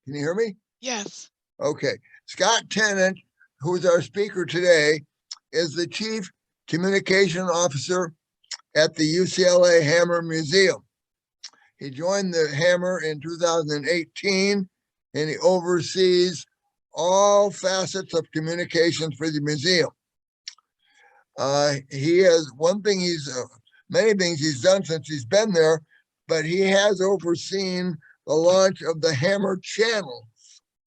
Can you hear me? Yes. Okay. Scott Tennent, who's our speaker today, is the Chief Communication Officer at the UCLA Hammer Museum. He joined the Hammer in 2018, and he oversees all facets of communications for the museum. He has many things he's done since he's been there, but he has overseen the launch of the Hammer Channel,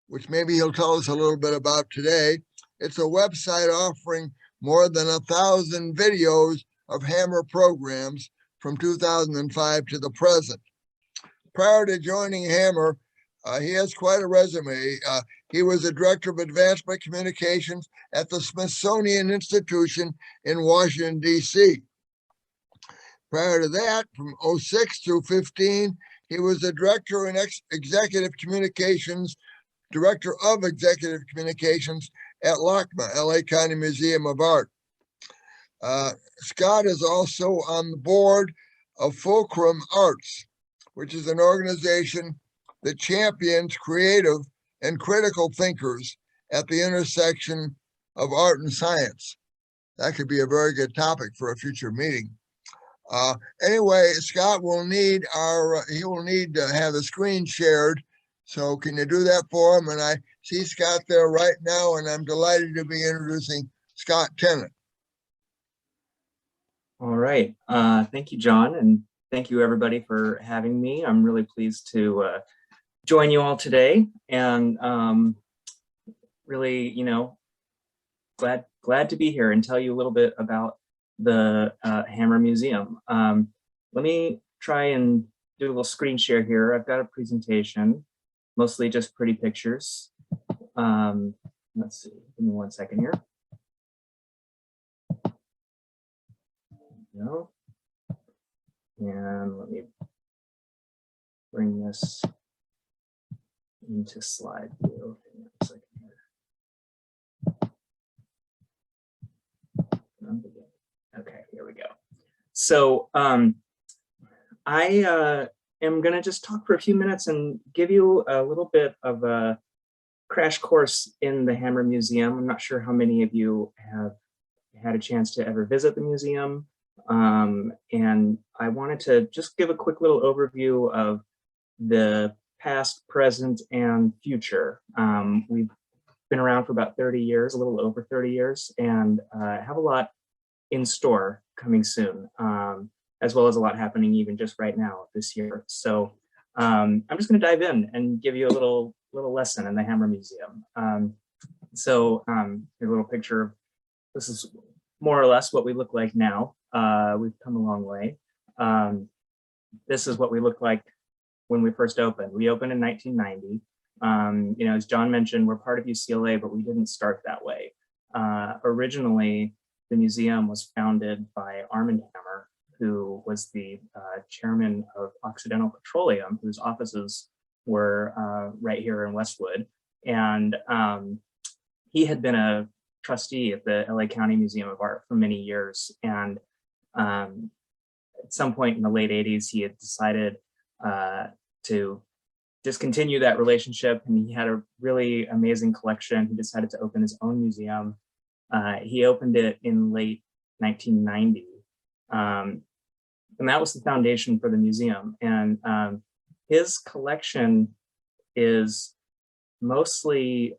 which maybe he'll tell us a little bit about today. It's a website offering more than 1,000 videos of Hammer programs from 2005 to the present. Prior to joining Hammer, he has quite a resume. He was the Director of Advancement Communications at the Smithsonian Institution in Washington, D.C. Prior to that, from 06 through 15, he was the Director of Executive Communications at LACMA, LA County Museum of Art. Scott is also on the board of Fulcrum Arts, which is an organization that champions creative and critical thinkers at the intersection of art and science. That could be a very good topic for a future meeting. Anyway, Scott will need to have the screen shared. So can you do that for him? And I see Scott there right now, and I'm delighted to be introducing Scott Tennent. All right. Thank you, John, and thank you everybody for having me. I'm really pleased to join you all today, and really, glad to be here and tell you a little bit about the Hammer Museum. Let me try and do a little screen share here. I've got a presentation, mostly just pretty pictures. Let's see, give me 1 second here. No. And let me bring this into slide view. Okay, here we go. So I am going to just talk for a few minutes and give you a little bit of a crash course in the Hammer Museum. I'm not sure how many of you have had a chance to ever visit the museum. And I wanted to just give a quick little overview of the past, present, and future. We've been around for about 30 years, a little over 30 years, and have a lot in store coming soon, as well as a lot happening even just right now this year. So I'm just going to dive in and give you a little lesson in the Hammer Museum. Here's a little picture of, this is more or less what we look like now. We've come a long way. This is what we looked like when we first opened. We opened in 1990. As John mentioned, we're part of UCLA, but we didn't start that way. Originally, the museum was founded by Armand Hammer, who was the chairman of Occidental Petroleum, whose offices were right here in Westwood. And he had been a trustee at the LA County Museum of Art for many years. And at some point in the late 80s, he had decided to discontinue that relationship, and he had a really amazing collection. He decided to open his own museum. He opened it in late 1990. And that was the foundation for the museum. And his collection is mostly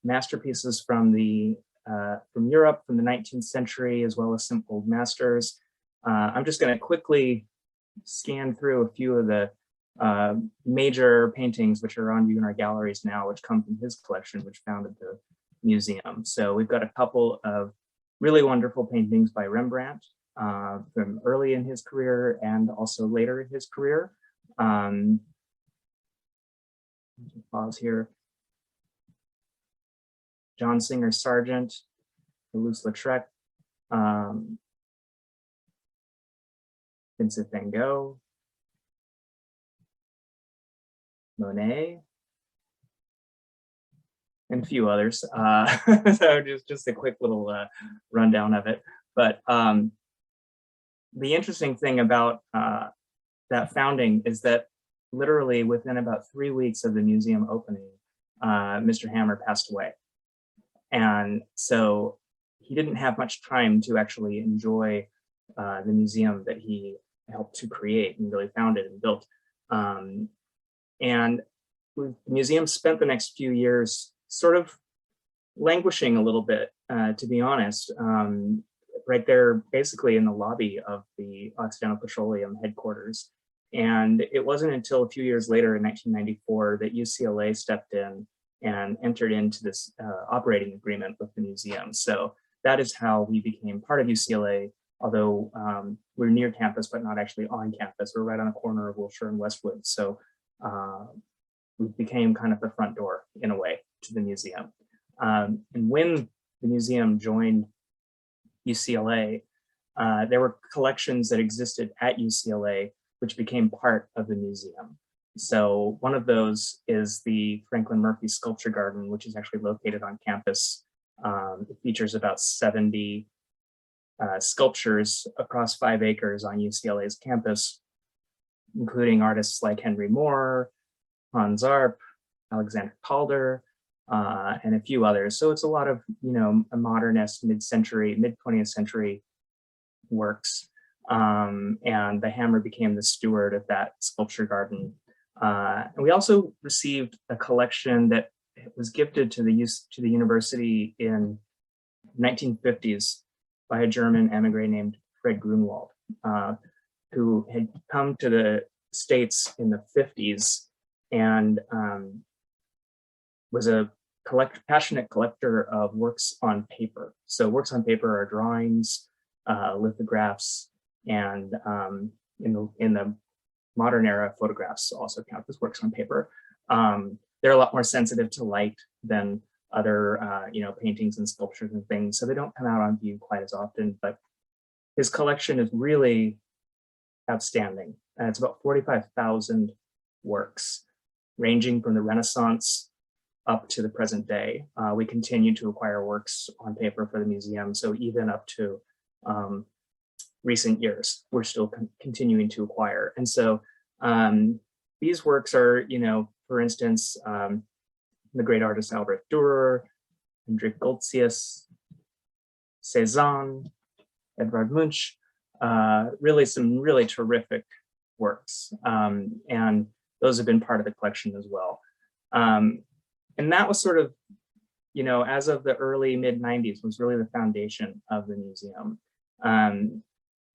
masterpieces from Europe, from the 19th century, as well as some old masters. I'm just going to quickly scan through a few of the major paintings which are on view in our galleries now, which come from his collection, which founded the museum. So we've got a couple of really wonderful paintings by Rembrandt from early in his career and also later in his career. Pause here. John Singer Sargent, Toulouse-Lautrec, Vincent van Gogh, Monet, and a few others. So just a quick little rundown of it. But the interesting thing about that founding is that literally within about 3 weeks of the museum opening, Mr. Hammer passed away. And so he didn't have much time to actually enjoy the museum that he helped to create and really founded and built. And the museum spent the next few years sort of languishing a little bit, to be honest, right there basically in the lobby of the Occidental Petroleum headquarters. And it wasn't until a few years later in 1994 that UCLA stepped in and entered into this operating agreement with the museum. So that is how we became part of UCLA, although we're near campus, but not actually on campus. We're right on the corner of Wilshire and Westwood. So we became kind of the front door in a way to the museum. And when the museum joined UCLA, there were collections that existed at UCLA which became part of the museum. So one of those is the Franklin Murphy Sculpture Garden, which is actually located on campus. It features about 70 sculptures across 5 acres on UCLA's campus, including artists like Henry Moore, Hans Arp, Alexander Calder, and a few others. So it's a lot of, a modernist mid-century, mid-20th century works. And the Hammer became the steward of that sculpture garden. And we also received a collection that was gifted to the university in 1950s by a German emigre named Fred Grunwald, who had come to the States in the 50s and was a passionate collector of works on paper. So works on paper are drawings, lithographs, and in the modern era, photographs also count as works on paper. They're a lot more sensitive to light than other, paintings and sculptures and things, so they don't come out on view quite as often. But his collection is really outstanding. It's about 45,000 works, ranging from the Renaissance up to the present day. We continue to acquire works on paper for the museum, so even up to recent years, we're still continuing to acquire. And so these works are, for instance, the great artist Albrecht Dürer, Hendrik Goltzius, Cézanne, Edvard Munch, really some really terrific works. And those have been part of the collection as well. And that was sort of, as of the early mid-90s was really the foundation of the museum.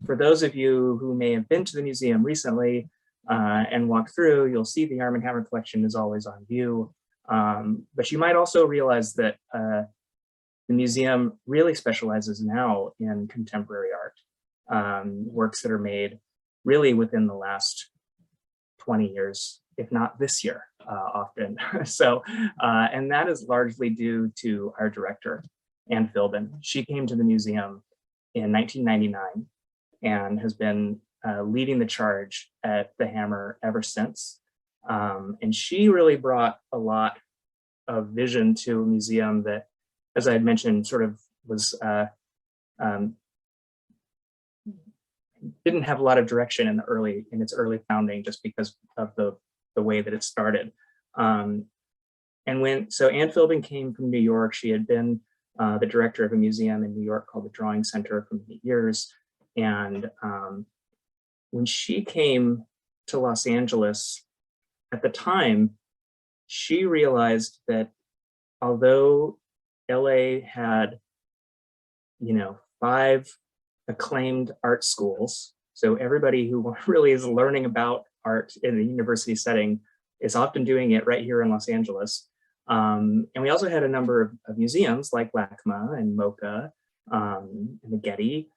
For those of you who may have been to the museum recently and walked through, you'll see the Arm & Hammer collection is always on view. But you might also realize that the museum really specializes now in contemporary art, works that are made really within the last 20 years, if not this year, often. So, and that is largely due to our director, Anne Philbin. She came to the museum in 1999 and has been leading the charge at the Hammer ever since. And she really brought a lot of vision to a museum that, as I had mentioned, sort of was didn't have a lot of direction in its early founding, just because of the way that it started. So Anne Philbin came from New York. She had been the director of a museum in New York called the Drawing Center for many years. And when she came to Los Angeles, at the time, she realized that although LA had, 5 acclaimed art schools, so everybody who really is learning about art in the university setting is often doing it right here in Los Angeles. And we also had a number of museums like LACMA and MoCA and the Getty.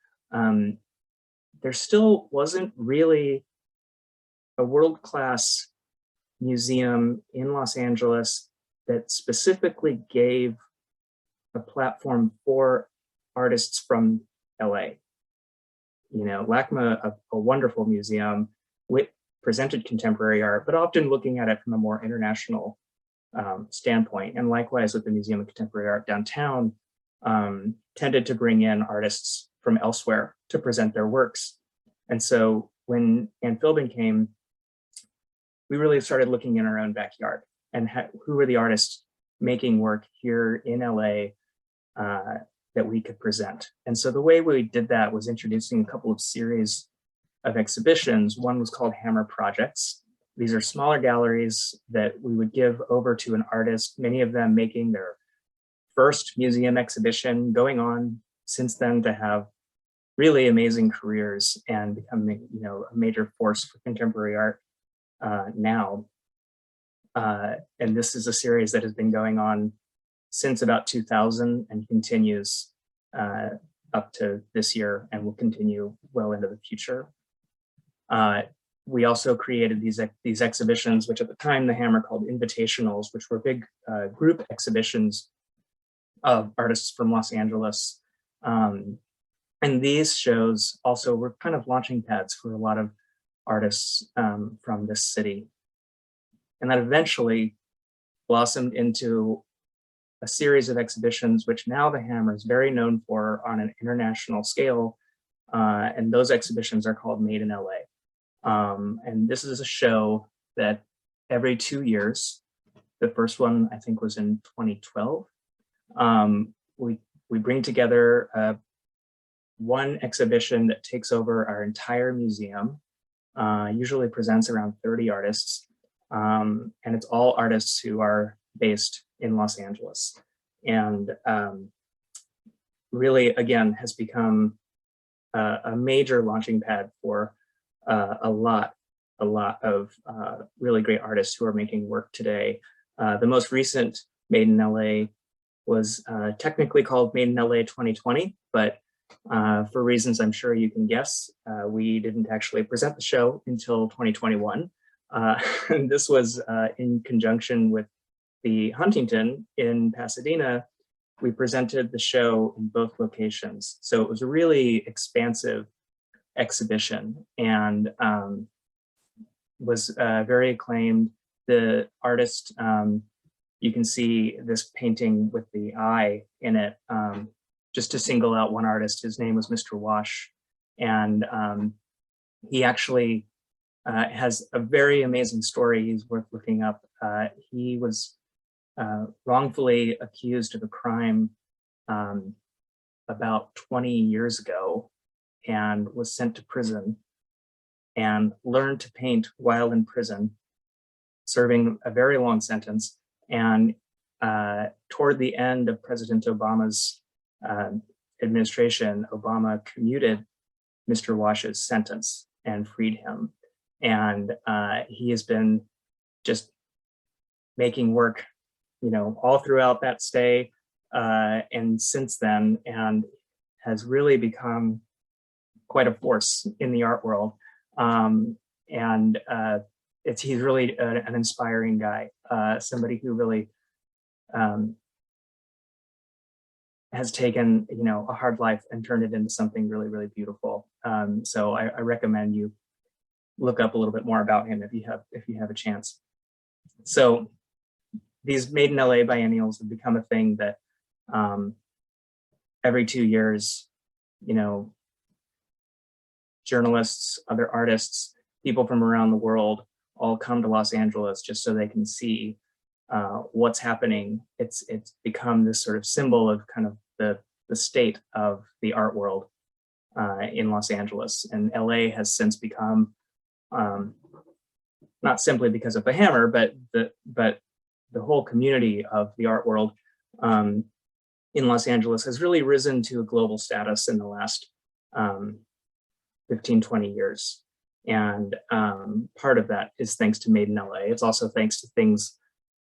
There still wasn't really a world-class museum in Los Angeles that specifically gave a platform for artists from LA. LACMA, a wonderful museum, presented contemporary art, but often looking at it from a more international standpoint. And likewise with the Museum of Contemporary Art downtown, tended to bring in artists from elsewhere to present their works. And so when Anne Philbin came, we really started looking in our own backyard and who were the artists making work here in LA that we could present. And so the way we did that was introducing a couple of series of exhibitions. One was called Hammer Projects. These are smaller galleries that we would give over to an artist, many of them making their first museum exhibition, going on since then to have really amazing careers and becoming, you know, a major force for contemporary art now. And this is a series that has been going on since about 2000 and continues up to this year and will continue well into the future. We also created these exhibitions, which at the time the Hammer called invitationals, which were big group exhibitions of artists from Los Angeles. And these shows also were kind of launching pads for a lot of artists from this city. And that eventually blossomed into a series of exhibitions, which now the Hammer is very known for on an international scale. And those exhibitions are called Made in LA. And this is a show that every 2 years, the first one I think was in 2012, we bring together one exhibition that takes over our entire museum, usually presents around 30 artists, and it's all artists who are based in Los Angeles. And really, again, has become a major launching pad for a lot of really great artists who are making work today. The most recent Made in LA was technically called Made in LA 2020, but for reasons I'm sure you can guess, we didn't actually present the show until 2021. And this was in conjunction with the Huntington in Pasadena. We presented the show in both locations. So it was a really expansive exhibition and was very acclaimed. The artist, you can see this painting with the eye in it, just to single out one artist. His name was Mr. Wash. And he actually has a very amazing story. He's worth looking up. He was wrongfully accused of a crime about 20 years ago and was sent to prison and learned to paint while in prison, serving a very long sentence. And toward the end of President Obama's administration, Obama commuted Mr. Wash's sentence and freed him. And he has been just making work, you know, all throughout that stay and since then, and has really become quite a force in the art world. He's really an inspiring guy, somebody who really has taken, you know, a hard life and turned it into something really, really beautiful. So I recommend you look up a little bit more about him if you have a chance. So these Made in LA biennials have become a thing that every 2 years, you know, journalists, other artists, people from around the world all come to Los Angeles just so they can see what's happening. It's become this sort of symbol of kind of the state of the art world in Los Angeles. And LA has since become, not simply because of the Hammer, but the whole community of the art world in Los Angeles has really risen to a global status in the last 15, 20 years. And part of that is thanks to Made in LA. It's also thanks to things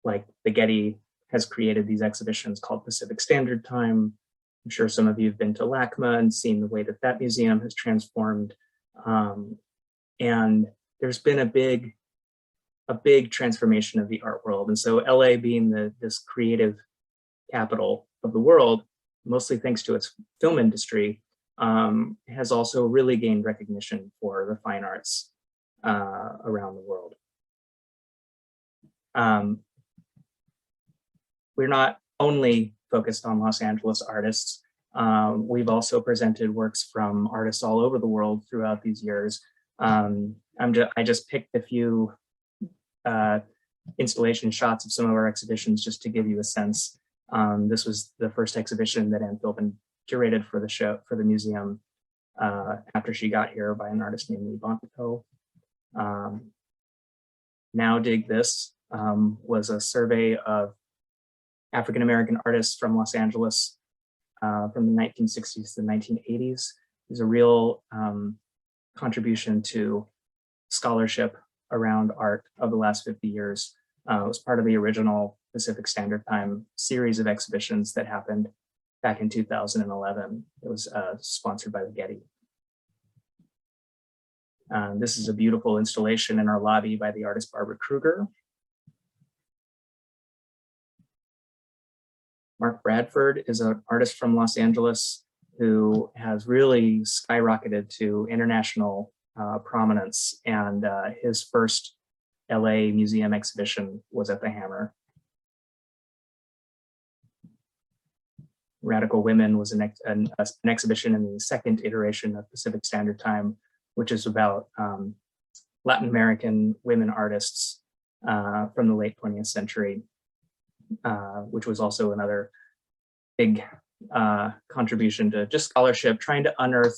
like the Getty has created these exhibitions called Pacific Standard Time. I'm sure some of you have been to LACMA and seen the way that that museum has transformed. And there's been a big transformation of the art world. And so LA being this creative capital of the world, mostly thanks to its film industry, has also really gained recognition for the fine arts around the world. We're not only focused on Los Angeles artists. We've also presented works from artists all over the world throughout these years. I just picked a few installation shots of some of our exhibitions just to give you a sense. This was the first exhibition that Ann Philbin curated for the show, for the museum, after she got here, by an artist named Lee Bontico. Now Dig This was a survey of African-American artists from Los Angeles from the 1960s to the 1980s. It was a real contribution to scholarship around art of the last 50 years. It was part of the original Pacific Standard Time series of exhibitions that happened back in 2011. It was sponsored by the Getty. This is a beautiful installation in our lobby by the artist Barbara Kruger. Mark Bradford is an artist from Los Angeles who has really skyrocketed to international prominence, and his first LA museum exhibition was at the Hammer. Radical Women was an exhibition in the second iteration of Pacific Standard Time, which is about Latin American women artists from the late 20th century, which was also another big contribution to just scholarship, trying to unearth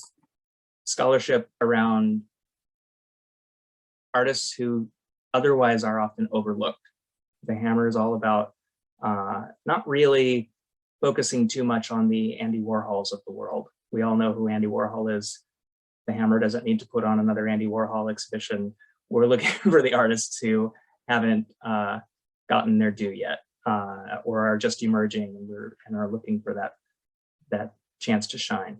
scholarship around artists who otherwise are often overlooked. The Hammer is all about not really focusing too much on the Andy Warhols of the world. We all know who Andy Warhol is. The Hammer doesn't need to put on another Andy Warhol exhibition. We're looking for the artists who haven't gotten their due yet, or are just emerging, and are looking for that chance to shine.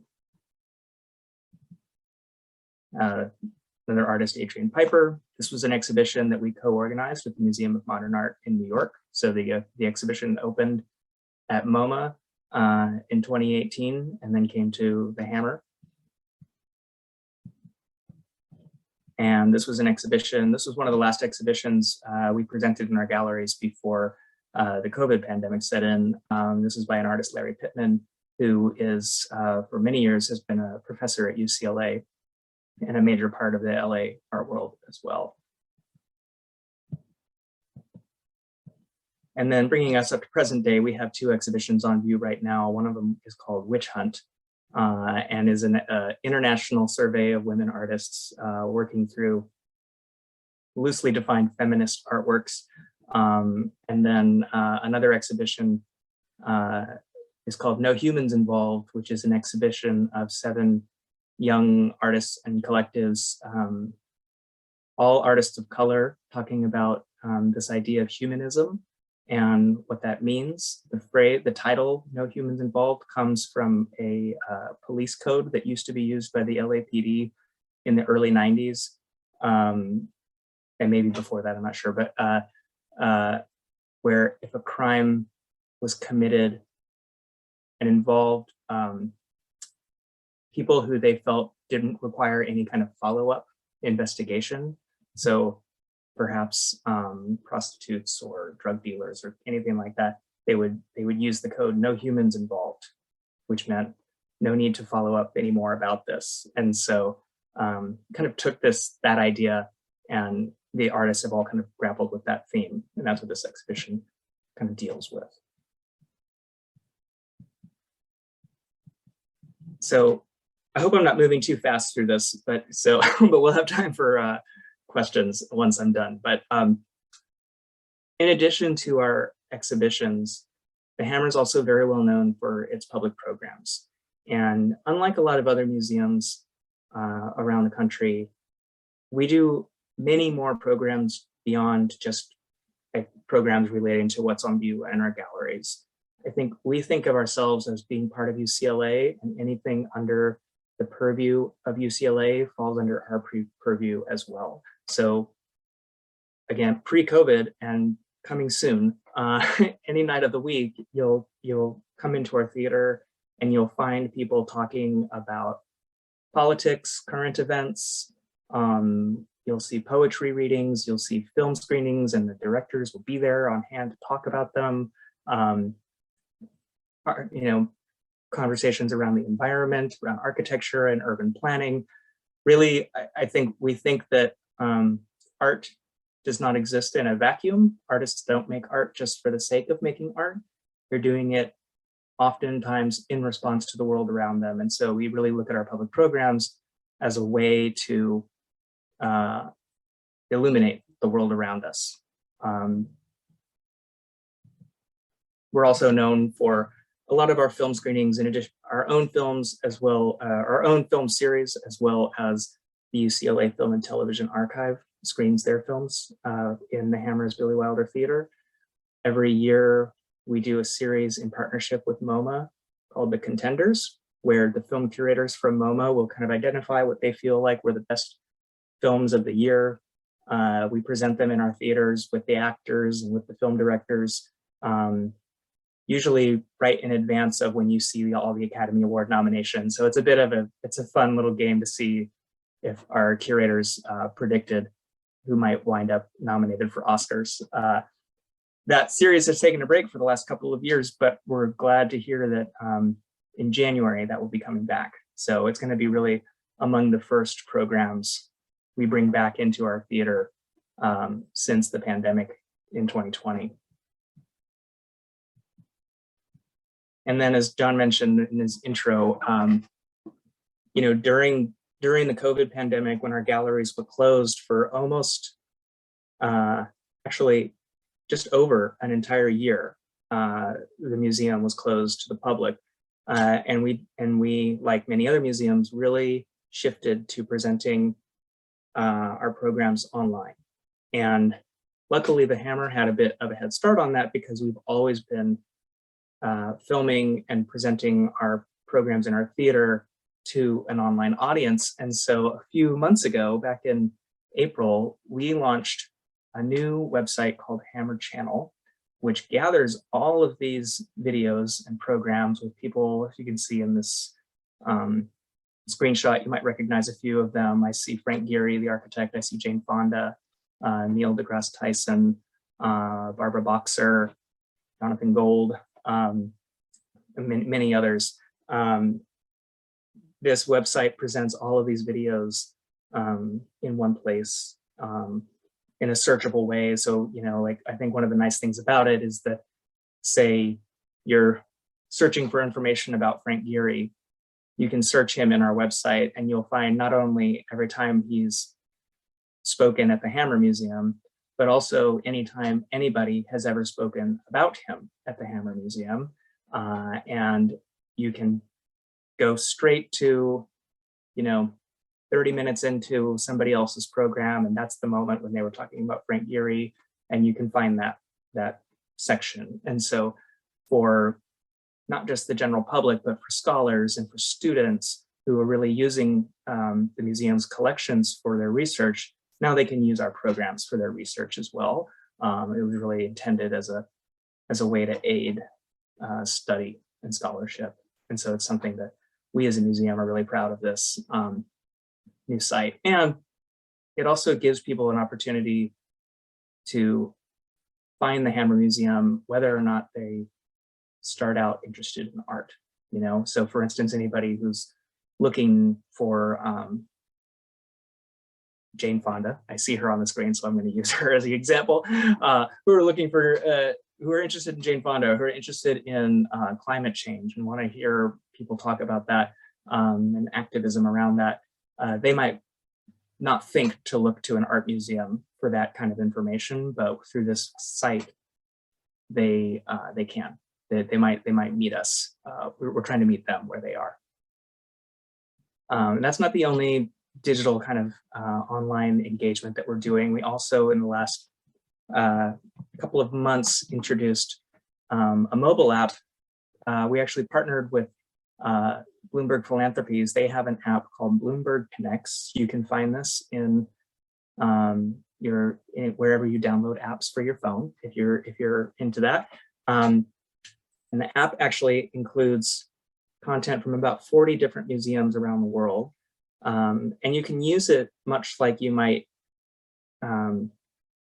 Another artist, Adrian Piper. This was an exhibition that we co-organized with the Museum of Modern Art in New York. So the exhibition opened at MoMA in 2018, and then came to the Hammer. And this was an exhibition, this was one of the last exhibitions we presented in our galleries before the COVID pandemic set in. This is by an artist, Larry Pittman, who is, for many years, has been a professor at UCLA and a major part of the LA art world as well. And then bringing us up to present day, we have two exhibitions on view right now. One of them is called Witch Hunt, and is an international survey of women artists working through loosely defined feminist artworks. And then another exhibition is called No Humans Involved, which is an exhibition of 7 young artists and collectives, all artists of color, talking about this idea of humanism and what that means. The title, No Humans Involved, comes from a police code that used to be used by the LAPD in the early 90s, and maybe before that, I'm not sure, but where if a crime was committed and involved people who they felt didn't require any kind of follow-up investigation, so perhaps prostitutes or drug dealers or anything like that, they would use the code No Humans Involved, which meant no need to follow up anymore about this. And so kind of took that idea, and the artists have all kind of grappled with that theme, and that's what this exhibition kind of deals with. So I hope I'm not moving too fast through this, but we'll have time for questions once I'm done. But in addition to our exhibitions, the Hammer is also very well known for its public programs. And unlike a lot of other museums around the country, we do many more programs beyond just programs relating to what's on view in our galleries. I think we think of ourselves as being part of UCLA, and anything under the purview of UCLA falls under our purview as well. So again, pre-COVID and coming soon, any night of the week, you'll come into our theater and you'll find people talking about politics, current events. You'll see poetry readings, you'll see film screenings, and the directors will be there on hand to talk about them. Conversations around the environment, around architecture and urban planning. Really, I think we think that art does not exist in a vacuum. Artists don't make art just for the sake of making art. They're doing it oftentimes in response to the world around them. And so we really look at our public programs as a way to illuminate the world around us. We're also known for a lot of our film screenings, in addition, our own films as well, our own film series, as well as the UCLA Film and Television Archive screens their films in the Hammer's Billy Wilder Theater. Every year we do a series in partnership with MoMA called The Contenders, where the film curators from MoMA will kind of identify what they feel like were the best films of the year. We present them in our theaters with the actors and with the film directors, usually right in advance of when you see all the Academy Award nominations. So it's a bit of it's a fun little game to see if our curators predicted who might wind up nominated for Oscars. That series has taken a break for the last couple of years, but we're glad to hear that in January that will be coming back. So it's going to be really among the first programs we bring back into our theater since the pandemic in 2020. And then, as John mentioned in his intro, you know, during the COVID pandemic, when our galleries were closed for almost, actually just over an entire year, the museum was closed to the public. And we, like many other museums, really shifted to presenting our programs online. And luckily, the Hammer had a bit of a head start on that because we've always been filming and presenting our programs in our theater to an online audience. And so a few months ago, back in April, we launched a new website called Hammer Channel, which gathers all of these videos and programs with people. If you can see in this screenshot, you might recognize a few of them. I see Frank Gehry, the architect. I see Jane Fonda, Neil deGrasse Tyson, Barbara Boxer, Jonathan Gold, and many others. This website presents all of these videos in one place in a searchable way. So, you know, like, I think one of the nice things about it is that, say you're searching for information about Frank Gehry, you can search him in our website and you'll find not only every time he's spoken at the Hammer Museum, but also anytime anybody has ever spoken about him at the Hammer Museum. And you can go straight to, you know, 30 minutes into somebody else's program, and that's the moment when they were talking about Frank Gehry, and you can find that section. And so for not just the general public, but for scholars and for students who are really using the museum's collections for their research, now they can use our programs for their research as well. It was really intended as a way to aid study and scholarship. And so it's something that we as a museum are really proud of, this new site. And it also gives people an opportunity to find the Hammer Museum, whether or not they start out interested in art, you know? So for instance, anybody who's looking for Jane Fonda, I see her on the screen, so I'm going to use her as the example, who are looking for, who are interested in Jane Fonda, who are interested in climate change and want to hear people talk about that and activism around that. They might not think to look to an art museum for that kind of information, but through this site, they can. They might meet us. We're trying to meet them where they are. And that's not the only digital kind of online engagement that we're doing. We also, in the last couple of months, introduced a mobile app. We actually partnered with Bloomberg Philanthropies. They have an app called Bloomberg Connects. You can find this in wherever you download apps for your phone, if you're into that. And the app actually includes content from about 40 different museums around the world. And you can use it much like you might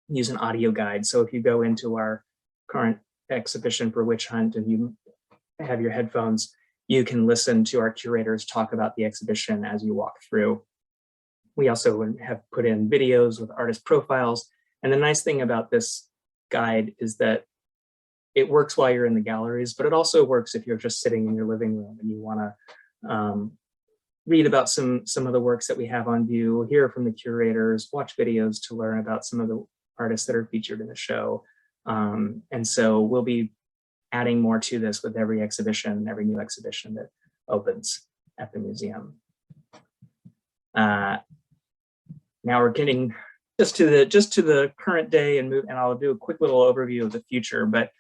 use an audio guide. So if you go into our current exhibition for Witch Hunt and you have your headphones, you can listen to our curators talk about the exhibition as you walk through. We also have put in videos with artist profiles, And the nice thing about this guide is that it works while you're in the galleries, but it also works if you're just sitting in your living room and you want to read about some of the works that we have on view, hear from the curators, watch videos to learn about some of the artists that are featured in the show. And so we'll be adding more to this with every exhibition, every new exhibition that opens at the museum. Now we're getting just to the current day and I'll do a quick little overview of the future, but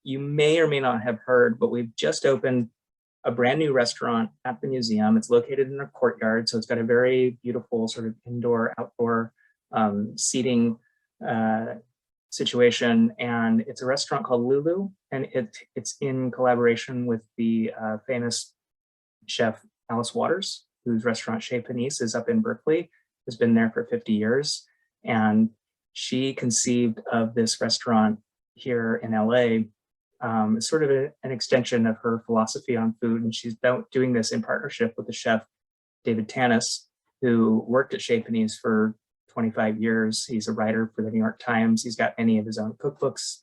you may or may not have heard, but we've just opened a brand new restaurant at the museum. It's located in a courtyard, so it's got a very beautiful sort of indoor, outdoor seating situation, and it's a restaurant called Lulu, and it's in collaboration with the famous chef Alice Waters, whose restaurant Chez Panisse is up in Berkeley, has been there for 50 years, and she conceived of this restaurant here in LA, sort of an extension of her philosophy on food, and she's doing this in partnership with the chef David Tennent, who worked at Chez Panisse for 25 years. He's a writer for the New York Times. He's got many of his own cookbooks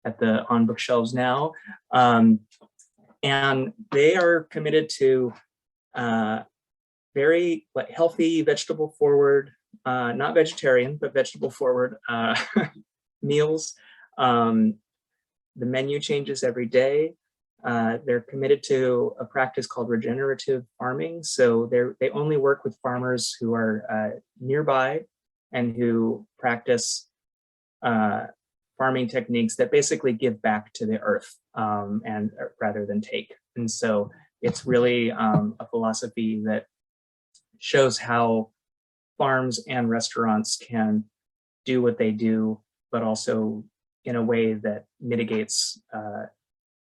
on bookshelves now. And they are committed to very healthy, vegetable forward, not vegetarian, but vegetable forward meals. The menu changes every day. They're committed to a practice called regenerative farming. So they only work with farmers who are nearby and who practice farming techniques that basically give back to the earth and rather than take. And so it's really a philosophy that shows how farms and restaurants can do what they do, but also in a way that mitigates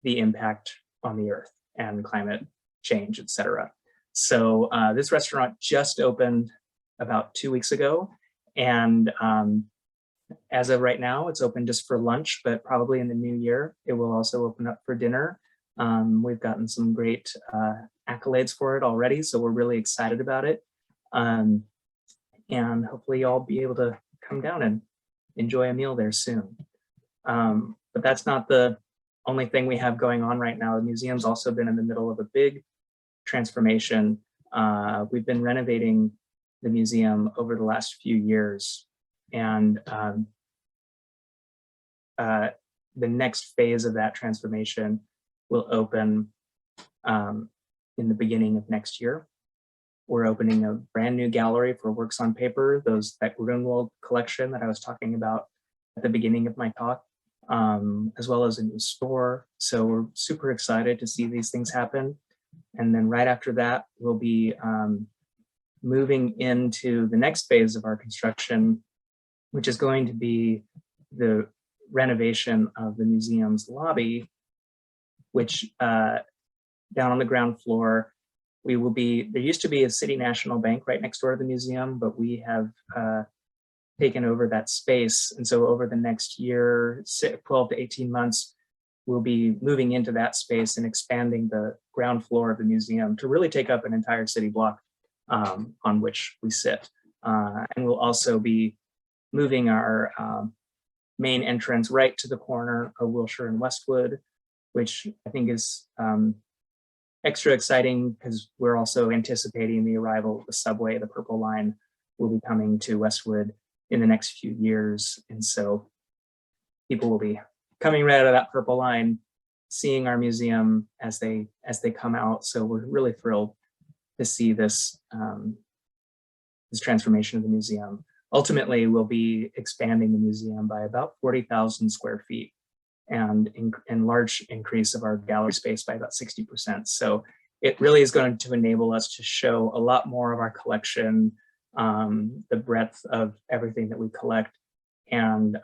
the impact on the earth and climate change, et cetera. So this restaurant just opened about 2 weeks ago. And as of right now, it's open just for lunch, but probably in the new year, it will also open up for dinner. We've gotten some great accolades for it already, so we're really excited about it. And hopefully y'all be able to come down and enjoy a meal there soon. But that's not the only thing we have going on right now. The museum's also been in the middle of a big transformation. We've been renovating the museum over the last few years, and the next phase of that transformation will open in the beginning of next year. We're opening a brand new gallery for works on paper, that Grunwald collection that I was talking about at the beginning of my talk, as well as a new store. So we're super excited to see these things happen. And then right after that, we'll be moving into the next phase of our construction, which is going to be the renovation of the museum's lobby, which down on the ground floor, there used to be a City National Bank right next door to the museum, but we have taken over that space. And so over the next year, 12 to 18 months, we'll be moving into that space and expanding the ground floor of the museum to really take up an entire city block on which we sit. And we'll also be moving our main entrance right to the corner of Wilshire and Westwood, which I think is extra exciting because we're also anticipating the arrival of the subway. The Purple Line will be coming to Westwood in the next few years. And so people will be coming right out of that Purple Line, seeing our museum as they come out. So we're really thrilled to see this, this transformation of the museum. Ultimately, we'll be expanding the museum by about 40,000 square feet and large increase of our gallery space by about 60%. So it really is going to enable us to show a lot more of our collection, the breadth of everything that we collect, and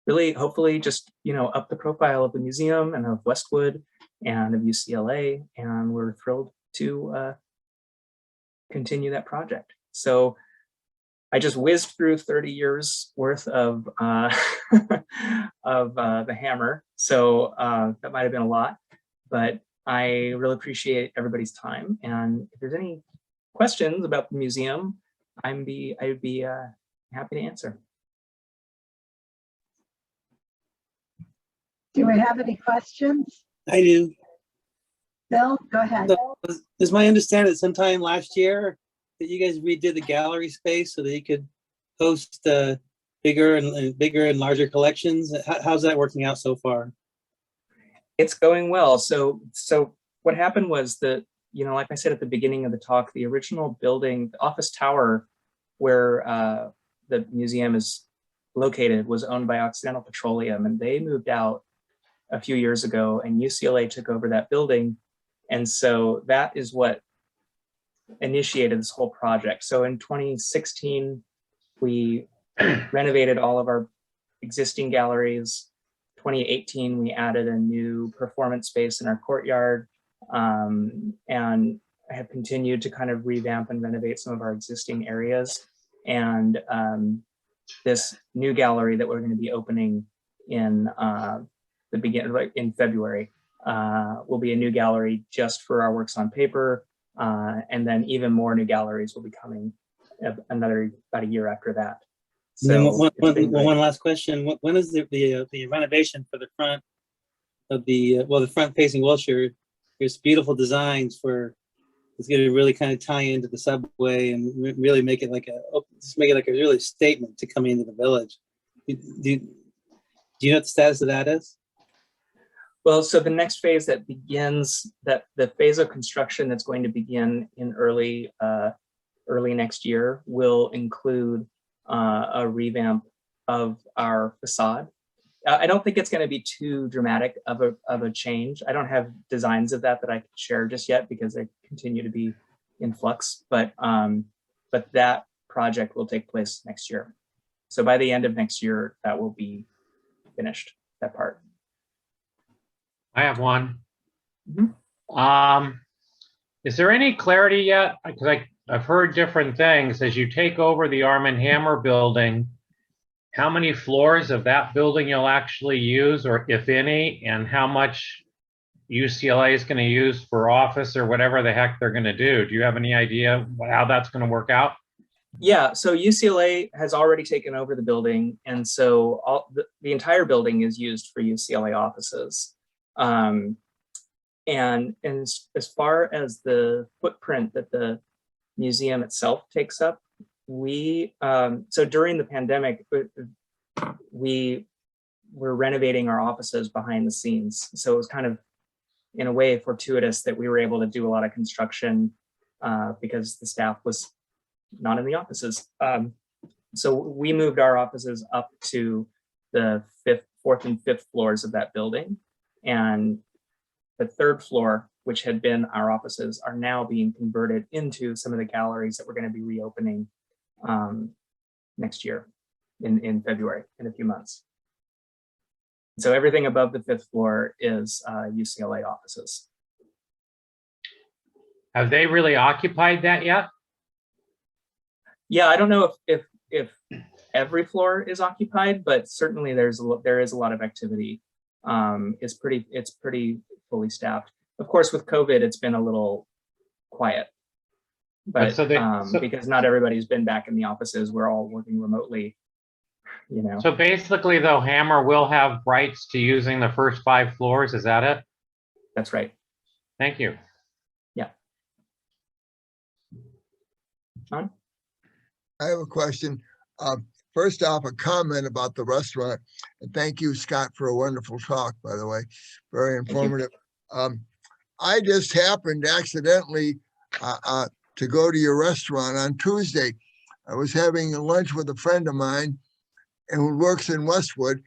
really hopefully just up the profile of the museum and of Westwood and of UCLA. And we're thrilled to continue that project. So I just whizzed through 30 years worth of the Hammer. So that might have been a lot, but I really appreciate everybody's time. And if there's any questions about the museum, I'd be happy to answer. Do we have any questions? I do. Bill, go ahead. So, is my understanding that sometime last year that you guys redid the gallery space so that you could host bigger and larger collections? How's that working out so far? It's going well. So what happened was that, like I said at the beginning of the talk, the original building, the office tower where the museum is located was owned by Occidental Petroleum, and they moved out a few years ago, and UCLA took over that building. And so that is what initiated this whole project. So in 2016, we renovated all of our existing galleries. 2018, we added a new performance space in our courtyard, and have continued to kind of revamp and renovate some of our existing areas. And this new gallery that we're going to be opening in in February will be a new gallery just for our works on paper, and then even more new galleries will be coming about a year after that. So one last question: when is the renovation for the front of the front facing Wilshire? There's beautiful designs for. It's going to really kind of tie into the subway and really make it like a really statement to coming into the village. Do you know what the status of that is? Well, so the next phase that begins, the phase of construction that's going to begin in early next year will include a revamp of our facade. I don't think it's going to be too dramatic of a change. I don't have designs of that I can share just yet because they continue to be in flux. But that project will take place next year. So by the end of next year, that will be finished. That part. I have one. Mm-hmm. Is there any clarity yet? Because I've heard different things. As you take over the Arm & Hammer building, how many floors of that building you'll actually use, or if any, and how much UCLA is going to use for office or whatever the heck they're going to do? Do you have any idea how that's going to work out? Yeah, so UCLA has already taken over the building, and so the entire building is used for UCLA offices. And as far as the footprint that the museum itself takes up, so during the pandemic, we were renovating our offices behind the scenes. So it was kind of, in a way, fortuitous that we were able to do a lot of construction because the staff was not in the offices. So we moved our offices up to the fourth and fifth floors of that building. And the third floor, which had been our offices, are now being converted into some of the galleries that we're going to be reopening next year in February, in a few months. So everything above the fifth floor is UCLA offices. Have they really occupied that yet? Yeah, I don't know if every floor is occupied, but certainly there is a lot of activity. It's pretty fully staffed. Of course, with COVID, it's been a little quiet, but because not everybody's been back in the offices, we're all working remotely. So basically, though, Hammer will have rights to using the first 5 floors. Is that it? That's right. Thank you. Yeah. John? I have a question. First off, a comment about the restaurant. And thank you, Scott, for a wonderful talk, by the way. Very informative. I just happened accidentally to go to your restaurant on Tuesday. I was having lunch with a friend of mine who works in Westwood.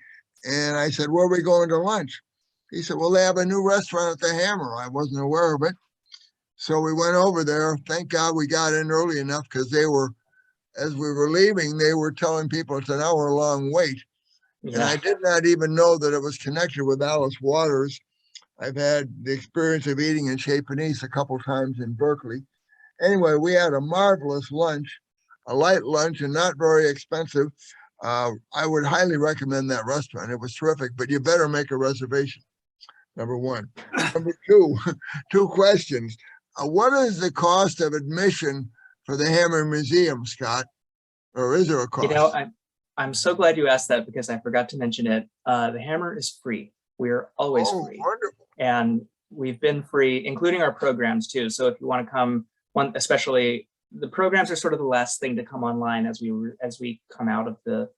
And I said, where are we going to lunch? He said, well, they have a new restaurant at the Hammer. I wasn't aware of it. So we went over there. Thank God we got in early enough because as we were leaving, they were telling people it's an hour-long wait. Yeah. And I did not even know that it was connected with Alice Waters. I've had the experience of eating in Chez Panisse a couple times in Berkeley. Anyway, we had a marvelous lunch, a light lunch and not very expensive. I would highly recommend that restaurant. It was terrific, but you better make a reservation, number one. Number two questions. What is the cost of admission for the Hammer Museum, Scott? Or is there a You know, cost? I'm so glad you asked that because I forgot to mention it. The hammer is free. We're always Oh, free. wonderful. And we've been free, including our programs too. So if you want to come, especially the programs are sort of the last thing to come online as we come out of the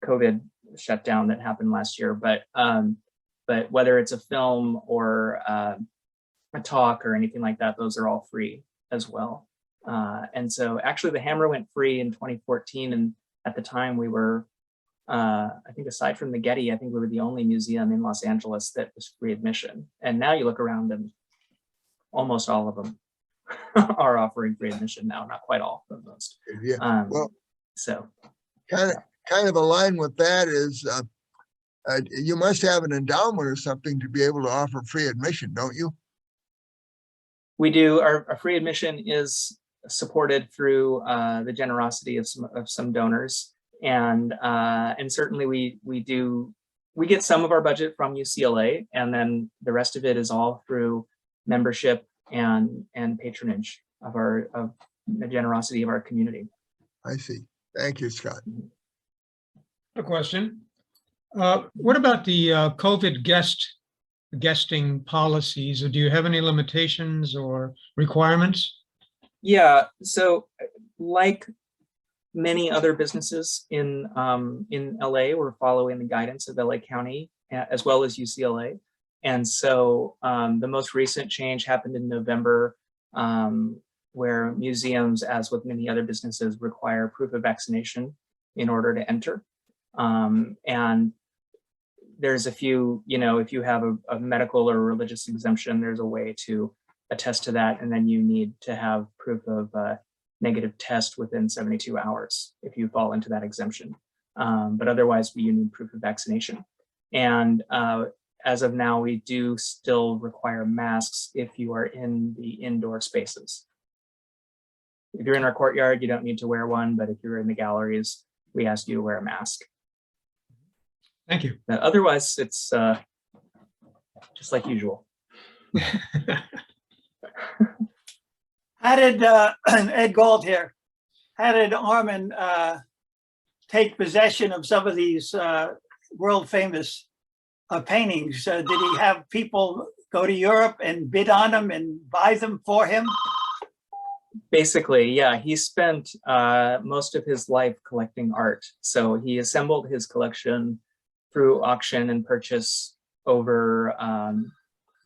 COVID shutdown that happened last year. But whether it's a film or a talk or anything like that, those are all free as well. And so actually the hammer went free in 2014. And at the time we were, I think aside from the Getty, I think we were the only museum in Los Angeles that was free admission. And now you look around and almost all of them are offering free admission now, not quite all, but most. Yeah. Well, So kind of aligned with that is you must have an endowment or something to be able to offer free admission, don't you? we do. Our free admission is supported through the generosity of some donors, and certainly we get some of our budget from UCLA, and then the rest of it is all through membership and patronage of the generosity of our community. I see. Thank you, Scott. A question. What about the COVID guesting policies? Or do you have any limitations or requirements? Yeah, so like many other businesses in LA, we're following the guidance of LA County as well as UCLA. And so the most recent change happened in November, where museums, as with many other businesses, require proof of vaccination in order to enter. And there's a few, if you have a medical or religious exemption, there's a way to attest to that. And then you need to have proof of negative test within 72 hours if you fall into that exemption. But otherwise, you need proof of vaccination. And as of now, we do still require masks if you are in the indoor spaces. If you're in our courtyard, you don't need to wear one, but if you're in the galleries, we ask you to wear a mask. Thank you. But otherwise, it's just like usual. How did, Ed Gold here, how did Armin take possession of some of these world famous paintings? Did he have people go to Europe and bid on them and buy them for him? Basically, yeah, he spent most of his life collecting art. So he assembled his collection through auction and purchase over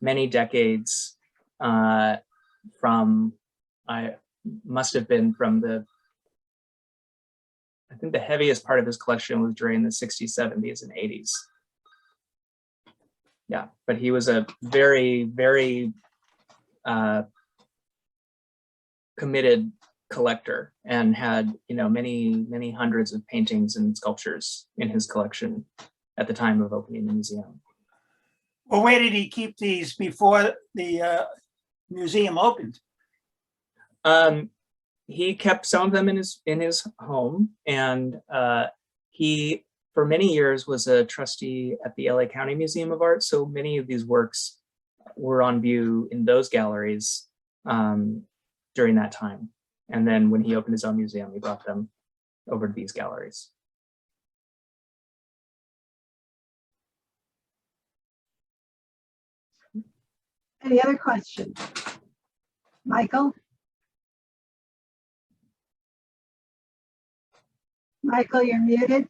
many decades from, I think the heaviest part of his collection was during the 60s, 70s, and 80s. Yeah, but he was a very, very committed collector and had, many, many hundreds of paintings and sculptures in his collection at the time of opening the museum. Well, where did he keep these before the museum opened? He kept some of them in his home, and he, for many years, was a trustee at the LA County Museum of Art. So many of these works were on view in those galleries during that time. And then when he opened his own museum, he brought them over to these galleries. Any other questions? Michael? Michael, you're muted.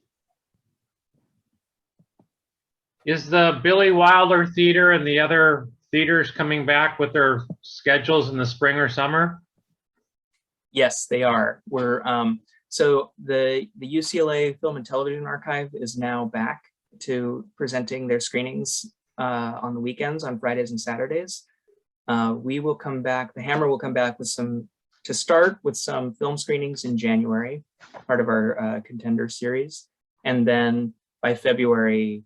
Is the Billy Wilder Theater and the other theaters coming back with their schedules in the spring or summer? Yes, they are. So the UCLA Film and Television Archive is now back to presenting their screenings on the weekends, on Fridays and Saturdays. We will come back, the Hammer will come back with to start with some film screenings in January, part of our Contender series. And then by February,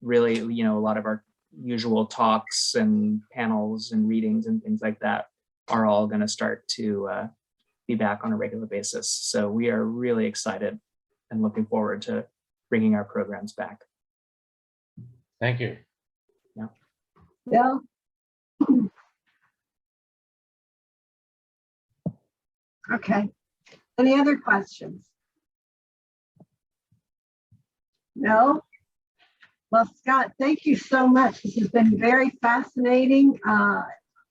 really, a lot of our usual talks and panels and readings and things like that are all going to start to be back on a regular basis. So we are really excited and looking forward to bringing our programs back. Thank you. Bill? Okay. Any other questions? No? Well, Scott, thank you so much. This has been very fascinating.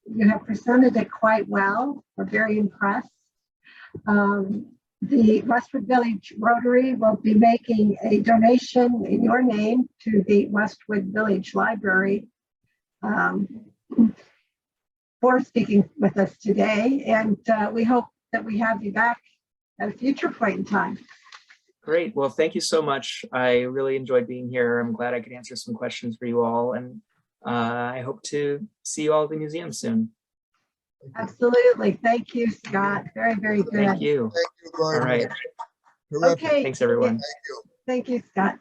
You have presented it quite well. We're very impressed. The Westwood Village Rotary will be making a donation in your name to the Westwood Village Library for speaking with us today. And we hope that we have you back at a future point in time. Great. Well, thank you so much. I really enjoyed being here. I'm glad I could answer some questions for you all. And I hope to see you all at the museum soon. Absolutely. Thank you, Scott. Very, very good. Thank you. Thank you very All right. much. Terrific. Okay. Thanks, everyone. Thank you. Thank you, Scott.